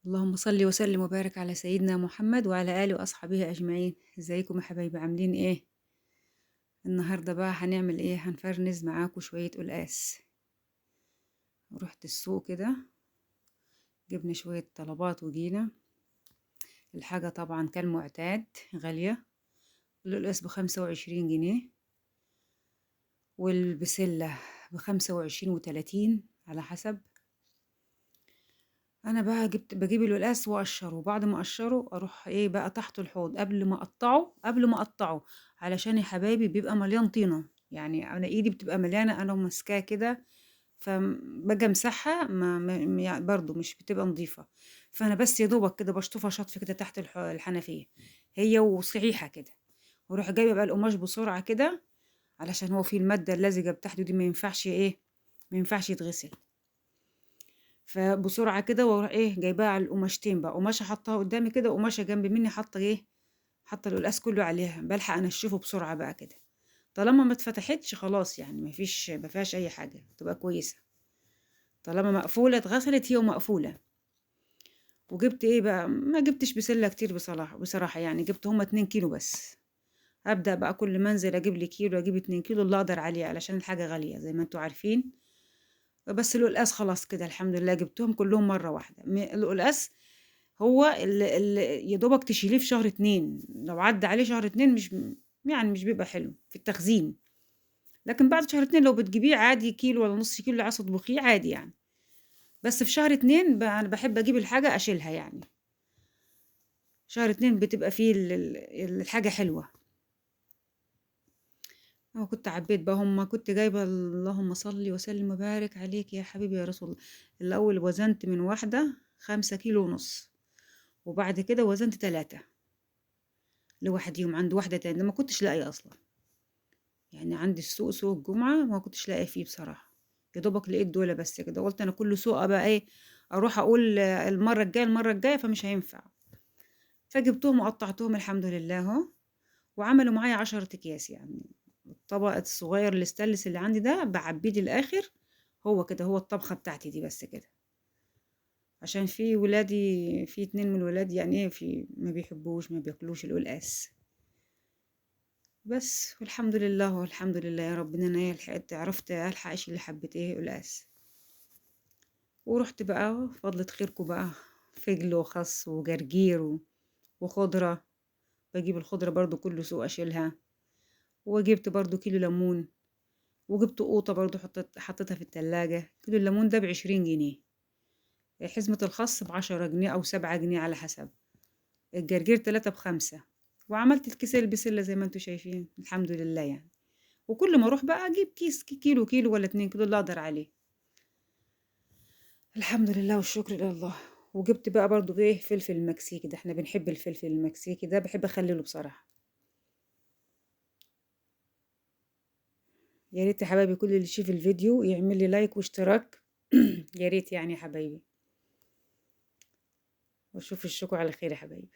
اللهم صل وسلم وبارك على سيدنا محمد وعلى آله وأصحابه أجمعين. ازيكم يا حبايبي عاملين ايه؟ النهاردة بقى هنعمل ايه؟ هنفرنز معاكم شوية قلقاس. رحت السوق كده، جبنا شوية طلبات وجينا. الحاجة طبعا كالمعتاد غالية. القلقاس ب25 جنيه، والبسلة ب25 و30 على حسب. انا بقى بجيب القلقاس واقشره، وبعد ما اقشره اروح ايه بقى تحت الحوض قبل ما اقطعه علشان يا حبايبي بيبقى مليان طينه. يعني انا ايدي بتبقى مليانه انا وماسكاه كده، فباجي امسحها يعني برضو مش بتبقى نظيفه. فانا بس يا دوبك كده بشطفها شطف كده تحت الحنفيه، هي وصحيحه كده. واروح جايبه بقى القماش بسرعه كده، علشان هو فيه الماده اللزجه بتاعته دي، ما ينفعش يتغسل. فبسرعة كده واروح ايه جايباها على القماشتين بقى، قماشة حطها قدامي كده وقماشة جنب مني حاطة ايه، حاطة القلقاس كله عليها، بلحق انشفه بسرعة بقى كده. طالما ما اتفتحتش خلاص، يعني ما فيهاش اي حاجة، تبقى كويسة. طالما مقفولة اتغسلت هي ومقفولة. وجبت ايه بقى، ما جبتش بسلة كتير بصراحة، يعني جبت هما 2 كيلو بس. هبدأ بقى كل ما انزل اجيب لي كيلو، اجيب 2 كيلو اللي اقدر عليه، علشان الحاجة غالية زي ما انتوا عارفين. بس القلقاس خلاص كده الحمد لله جبتهم كلهم مرة واحدة. القلقاس هو يا دوبك تشيليه في شهر 2، لو عدى عليه شهر 2 يعني مش بيبقى حلو في التخزين. لكن بعد شهر 2 لو بتجيبيه عادي كيلو ولا نص كيلو عايزة تطبخيه عادي يعني. بس في شهر 2 أنا باحب أجيب الحاجة أشيلها يعني. شهر 2 بتبقى فيه الحاجة حلوة. كنت عبيت بقى، كنت جايبة اللهم صل وسلم وبارك عليك يا حبيبي يا رسول الله. الأول وزنت من واحدة 5 كيلو ونص، وبعد كده وزنت 3 لوحديهم عند واحدة تانية، ما كنتش لاقية أصلا. يعني عندي سوق الجمعة ما كنتش لاقية فيه بصراحة. يا دوبك لقيت دول بس كده، قلت أنا كل سوق بقى إيه أروح أقول المرة الجاية فمش هينفع. فجبتهم وقطعتهم الحمد لله أهو. وعملوا معايا 10 أكياس يعني. الطبق الصغير الاستانلس اللي عندي ده بعبيه للآخر. هو كده هو الطبخة بتاعتي دي بس كده. عشان في ولادي، في 2 من الولاد يعني ايه، في ما بياكلوش القلقاس. بس والحمد لله يا رب ان انا لحقت عرفت الحق ايش اللي حبيت ايه قلقاس. ورحت بقى فضلة خيركم بقى، فجل وخس وجرجير وخضرة. بجيب الخضرة برضو كل سوق اشيلها. وجبت برضو كيلو ليمون. وجبت قوطة برضو حطيتها في التلاجة. كيلو الليمون ده ب20 جنيه. حزمة الخس ب10 جنيه أو 7 جنيه على حسب. الجرجير 3 ب5. وعملت الكيس البسلة زي ما انتوا شايفين الحمد لله يعني. وكل ما اروح بقى اجيب كيس كيلو ولا 2 كيلو اللي اقدر عليه. الحمد لله والشكر لله. وجبت بقى برضو ايه فلفل مكسيكي، ده احنا بنحب الفلفل المكسيكي ده، بحب اخلله بصراحة. يا ريت يا حبايبي كل اللي يشوف الفيديو يعمل لي لايك واشتراك. يا ريت يعني يا حبايبي. واشوف الشكر على خير يا حبايبي.